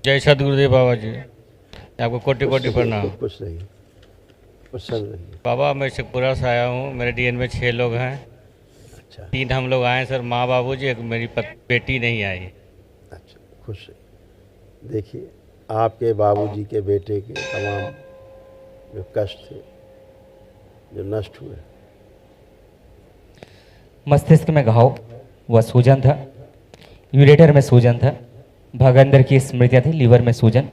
जय सदगुरुदेव बाबा जी। आपको कोटि कोटि प्रणाम। कुछ नहीं, प्रसन्न रहिए। बाबा मैं शेखपुरा से आया हूँ। मेरे डीएन में 6 लोग हैं। अच्छा 3 हम लोग आए सर, माँ बाबू जी, एक मेरी बेटी नहीं आई। अच्छा, खुश रहिए। देखिए, आपके बाबूजी के बेटे के तमाम जो कष्ट थे, जो नष्ट हुए। मस्तिष्क में घाव व सूजन था, यूरेटर में सूजन था, भागांदर की स्मृतियाँ थी, लीवर में सूजन,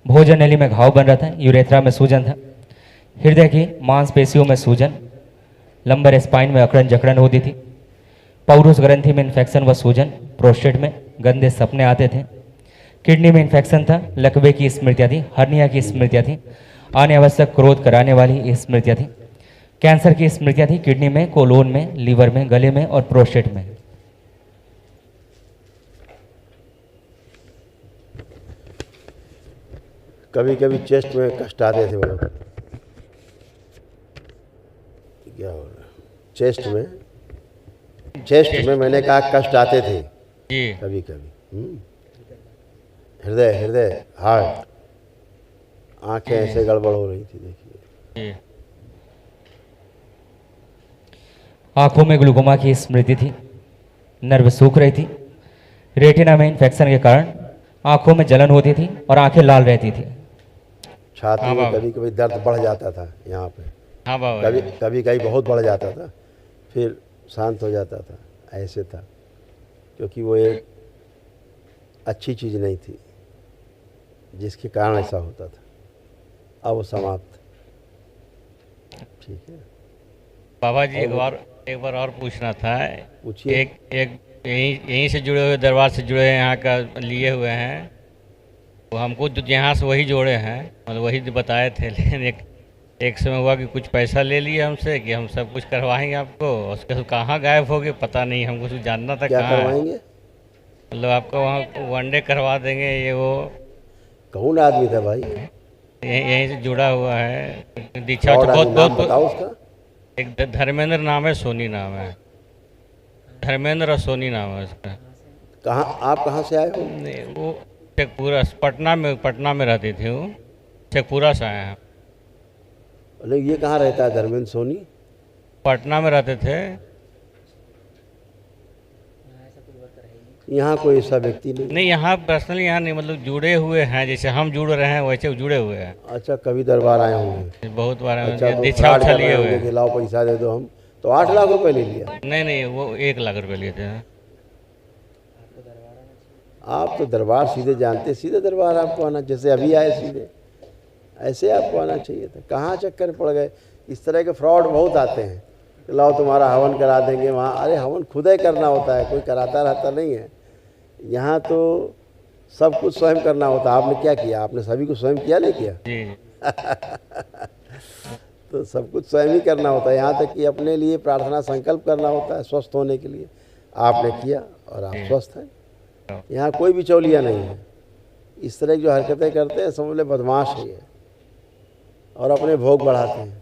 भोजन नली में घाव बन रहा था, यूरेथ्रा में सूजन था, हृदय की मांसपेशियों में सूजन, लंबर स्पाइन में अकड़न जकड़न होती थी, पौरुष ग्रंथि में इन्फेक्शन व सूजन, प्रोस्टेट में गंदे सपने आते थे, किडनी में इन्फेक्शन था, लकवे की स्मृतियाँ थी, हर्निया की स्मृतियाँ थी, अनावश्यक क्रोध कराने वाली स्मृतियाँ थी, कैंसर की स्मृतियाँ थी, किडनी में, कोलोन में, लीवर में, गले में और प्रोस्टेट में। कभी कभी चेस्ट में कष्ट आते थे बोलो। क्या हो रहा है? चेस्ट में मैंने कहा कष्ट आते थे जी कभी कभी। हृदय हृदय हार्ट, आंखें ऐसे गड़बड़ हो रही थी। देखिए, जी आंखों में ग्लूकोमा की स्मृति थी, नर्व सूख रही थी, रेटिना में इन्फेक्शन के कारण आंखों में जलन होती थी और आंखें लाल रहती थी। छाती हाँ में बाबा। कभी कभी दर्द बढ़ जाता था यहाँ पे, हाँ बाबा कभी जी। कभी कभी बहुत बढ़ जाता था, फिर शांत हो जाता था। ऐसे था, क्योंकि वो एक अच्छी चीज़ नहीं थी जिसके कारण ऐसा होता था। अब वो समाप्त। ठीक है, बाबा जी और एक बार और पूछना था। पूछिए। एक एक यहीं से जुड़े हुए, दरबार से जुड़े हैं, यहाँ का लिए हुए हैं। वो हमको जो यहाँ से वही जोड़े हैं, मतलब वही जो बताए थे। लेकिन एक समय हुआ कि कुछ पैसा ले लिए हमसे कि हम सब कुछ करवाएंगे आपको, उसके बाद कहाँ गायब हो गए पता नहीं। हमको कुछ जानना था क्या कहाँ है। करवाएंगे? मतलब आपको वहाँ वनडे करवा देंगे ये वो। कौन आदमी था भाई? यहीं से जुड़ा हुआ है, दीक्षा उच्छा फ्रॉड बहुत आदमी, नाम बहुत। बताओ उसका। एक धर्मेंद्र नाम है, सोनी नाम है। धर्मेंद्र और सोनी नाम है उसका। कहाँ, आप कहाँ से आए हो? नहीं, वो शेखपुरा, पटना में रहती थी वो। शेखपुरा से आए हैं। अरे ये कहाँ रहता है धर्मेंद्र सोनी? पटना में रहते थे। यहाँ कोई ऐसा व्यक्ति नहीं। नहीं, यहाँ पर्सनली यहाँ नहीं, मतलब जुड़े हुए हैं, जैसे हम जुड़ रहे हैं वैसे वो जुड़े हुए हैं। अच्छा, कभी दरबार आए होंगे। बहुत बार अच्छा, तो दीक्षा फ्रॉड उच्छा कर रहे लिए हुए होंगे कि हैं। लाओ पैसा दे दो हम, तो 8 लाख रुपए ले लिया। नहीं नहीं, वो 1 लाख रुपए लिए थे। आप तो दरबार सीधे जानते, सीधे दरबार आपको आना, जैसे अभी आए सीधे, ऐसे आपको आना चाहिए था। कहाँ चक्कर पड़ गए? इस तरह के फ्रॉड बहुत आते हैं कि लाओ तुम्हारा हवन करा देंगे वहाँ। अरे हवन खुद ही करना होता है, कोई कराता रहता नहीं है। यहाँ तो सब कुछ स्वयं करना होता है। आपने क्या किया? आपने सभी को स्वयं किया, नहीं किया? जी तो सब कुछ स्वयं ही करना होता है। यहाँ तक कि अपने लिए प्रार्थना संकल्प करना होता है स्वस्थ होने के लिए। आपने किया और आप स्वस्थ हैं। यहाँ कोई बिचौलिया नहीं है। इस तरह की जो हरकतें करते हैं समझ ले बदमाश है ये, और अपने भोग बढ़ाते हैं।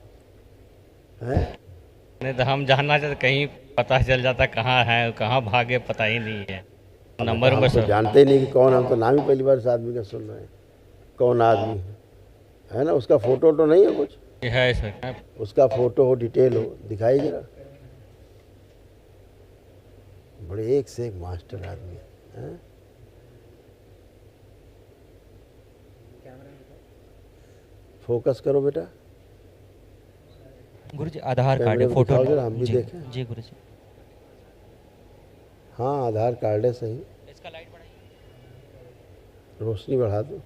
नहीं तो हम जानना चाहते, कहीं पता चल जाता कहाँ है, कहाँ भागे, पता ही नहीं है। नंबर हम में तो सब जानते ही नहीं कि कौन, हम तो नाम ही पहली बार इस आदमी का सुन रहे हैं। कौन आदमी है ना? उसका फोटो तो नहीं है कुछ? है सर। उसका फोटो हो, डिटेल हो, दिखाई जरा। बड़े एक से एक मास्टर आदमी है। फोकस करो बेटा। गुरुजी आधार कार्ड कैमरे है, में फोटो दिखाओ जरा, हम भी जी देखें। जी गुरुजी। हाँ, आधार कार्ड है सही। इसका लाइट बढ़ाइए। रोशनी बढ़ा दो।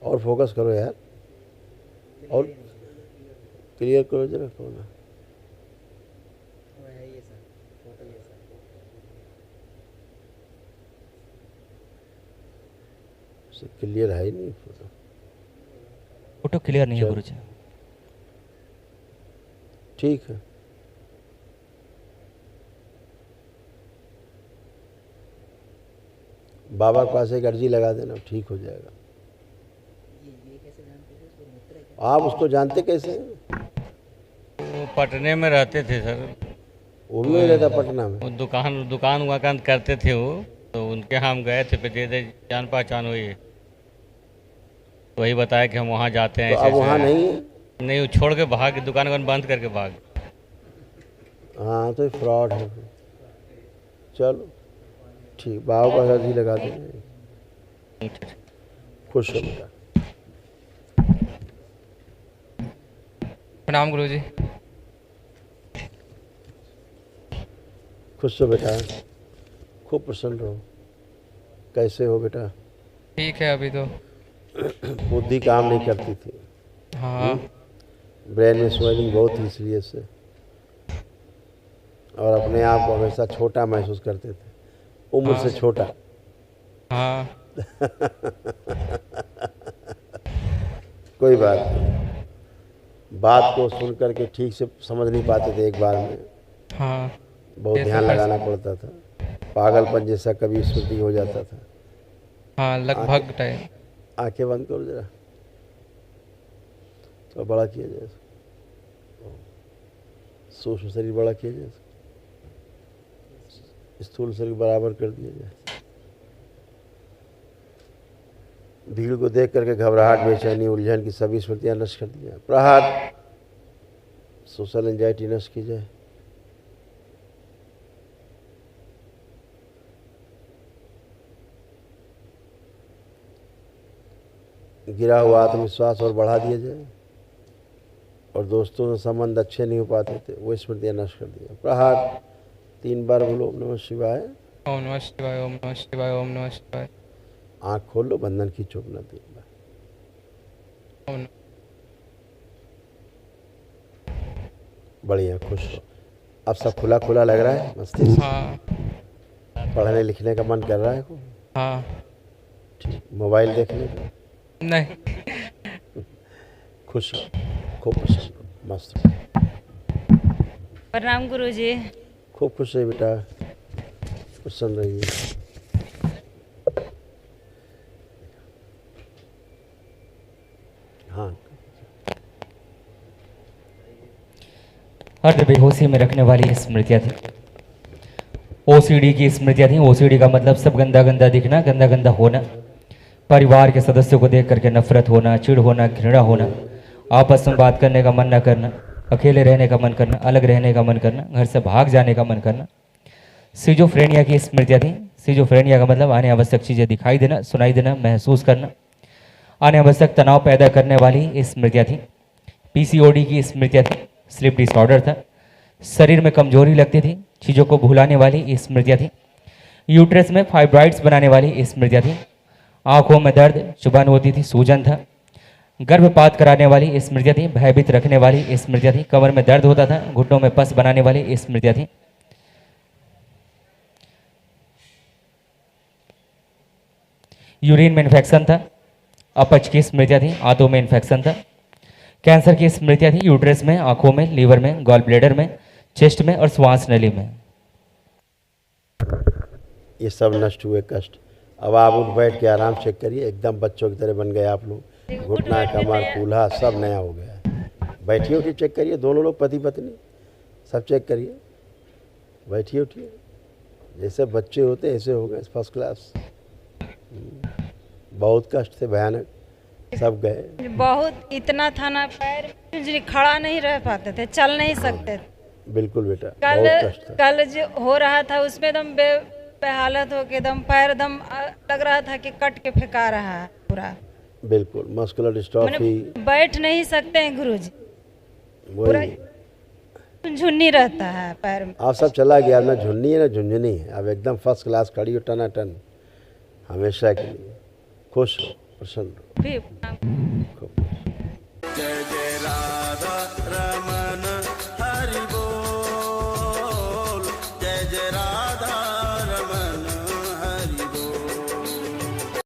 और फोकस करो यार, और क्लियर करो जरा। कौन है? क्लियर है ही नहीं फोटो। फोटो क्लियर नहीं है चल। गुरुजी। ठीक है, बाबा के पास एक अर्जी लगा देना, ठीक हो जाएगा। आप उसको जानते कैसे हैं? वो पटने में रहते थे सर। वो भी नहीं रहता पटना में? वो दुकान वकान करते थे वो, तो उनके यहाँ हम गए थे, पे दे जान पहचान हुई। वही बताया कि हम वहाँ जाते हैं। तो अब वहाँ नहीं है? नहीं, वो छोड़ के भाग, दुकान वकान बंद करके भाग। हाँ तो फ्रॉड है। चलो ठीक, बाबू का अर्जी लगा देंगे। खुश हो बेटा। प्रणाम गुरुजी। खुश हो बेटा, खूब प्रसन्न रहो। कैसे हो बेटा? ठीक है अभी तो। बुद्धि काम नहीं करती थी, हाँ। ब्रेन में स्वेलिंग बहुत थी, इसलिए से, और अपने आप को हमेशा छोटा महसूस करते थे, उम्र से छोटा। हाँ। कोई बात नहीं, बात को सुन करके ठीक से समझ नहीं पाते थे एक बार में। हाँ। बहुत ये तो ध्यान कर लगाना पड़ता था, पागलपन जैसा कभी स्मृति हो जाता था। हाँ लगभग टाइम। आंखें बंद करो जरा, तो बड़ा किया जाए, सूक्ष्म शरीर बड़ा किया जाए, स्थूल शरीर बराबर कर दिया जाए। भीड़ को देख करके घबराहट, बेचैनी, उलझन की सभी स्मृतियां नष्ट कर दी जाए। प्रहार, सोशल एंजाइटी नष्ट की जाए। गिरा हुआ आत्मविश्वास और बढ़ा दिया जाए, और दोस्तों से संबंध अच्छे नहीं हो पाते थे, वो स्मृतियां नष्ट कर दिया। प्रहार 3 बार बोलो ओम नमः शिवाय। ओम नमः शिवाय, ओम नमः शिवाय, ओम नमः शिवाय। आँख खोल लो, बंधन की चुप न 3 बार। ओम। बढ़िया, खुश हो। अब सब खुला खुला लग रहा है मस्तिष्क? हाँ। पढ़ने लिखने का मन कर रहा है को? हाँ। ठीक। मोबाइल देखने का? नहीं। खुश हो, खूब प्रसन्न हो, मस्त हो। प्रणाम गुरुजी। खूब खुश रहिए बेटा, प्रसन्न रहिए। हाँ, अर्ध बेहोशी में रखने वाली स्मृतियाँ थी। ओसीडी की स्मृतियाँ थी। ओसीडी का मतलब सब गंदा गंदा दिखना, गंदा गंदा होना, परिवार के सदस्यों को देख करके नफरत होना, चिढ़ होना, घृणा होना, आपस में बात करने का मन न करना, अकेले रहने का मन करना, अलग रहने का मन करना, घर से भाग जाने का मन करना। सिजोफ्रेनिया की स्मृतियाँ थी। सिजोफ्रेनिया का मतलब आने आवश्यक चीज़ें दिखाई देना, सुनाई देना, महसूस करना, आने आवश्यक तनाव पैदा करने वाली स्मृतियाँ थी। पीसीओडी की स्मृतियाँ थी। स्लीप डिसऑर्डर था। शरीर में कमजोरी लगती थी, चीज़ों को भुलाने वाली स्मृतियाँ थी। यूट्रस में फाइब्राइड्स बनाने वाली स्मृतियाँ थी। आंखों में दर्द, चुभन होती थी, सूजन था। गर्भपात कराने वाली स्मृतियाँ थी। भयभीत रखने वाली स्मृतियाँ थी। कमर में दर्द होता था, घुटनों में पस बनाने वाली स्मृतियाँ थी। यूरिन में इन्फेक्शन था। अपच की स्मृतियाँ थी। आंतों में इन्फेक्शन था। कैंसर की स्मृतियाँ थी। यूट्रस में, आंखों में, लीवर में, गॉल ब्लैडर में, चेस्ट में और श्वास नली में। ये सब नष्ट हुए कष्ट। अब आप उठ बैठ के आराम से करिए, एकदम बच्चों की तरह बन गए आप लोग। घुटना, कमर, कूल्हा सब नया हो गया। बैठिए उठिए, चेक करिए, दोनों लोग पति पत्नी सब चेक करिए। बैठिए उठिए, जैसे बच्चे होते ऐसे हो गए, फर्स्ट क्लास। बहुत कष्ट थे, भयानक, सब गए। बहुत इतना था ना, पैर खड़ा नहीं रह पाते थे, चल नहीं सकते थे। बिल्कुल बेटा, कल बहुत कष्ट था। कल जो हो रहा था उसमें दम बेहालत हो के दम पैर दम लग रहा था कि कट के फेंका रहा है पूरा। बिल्कुल मस्कुलर डिस्ट्रॉफी। बैठ नहीं सकते हैं गुरुजी, पूरा वही झुन्नी रहता है पैर में। आप सब चला गया, ना झुन्नी है ना झुंझुनी है। अब एकदम फर्स्ट क्लास खड़ी हो, टनाटन, हमेशा के लिए। खुश हो, प्रसन्न हो। भी खूब। जय जय राधा रमन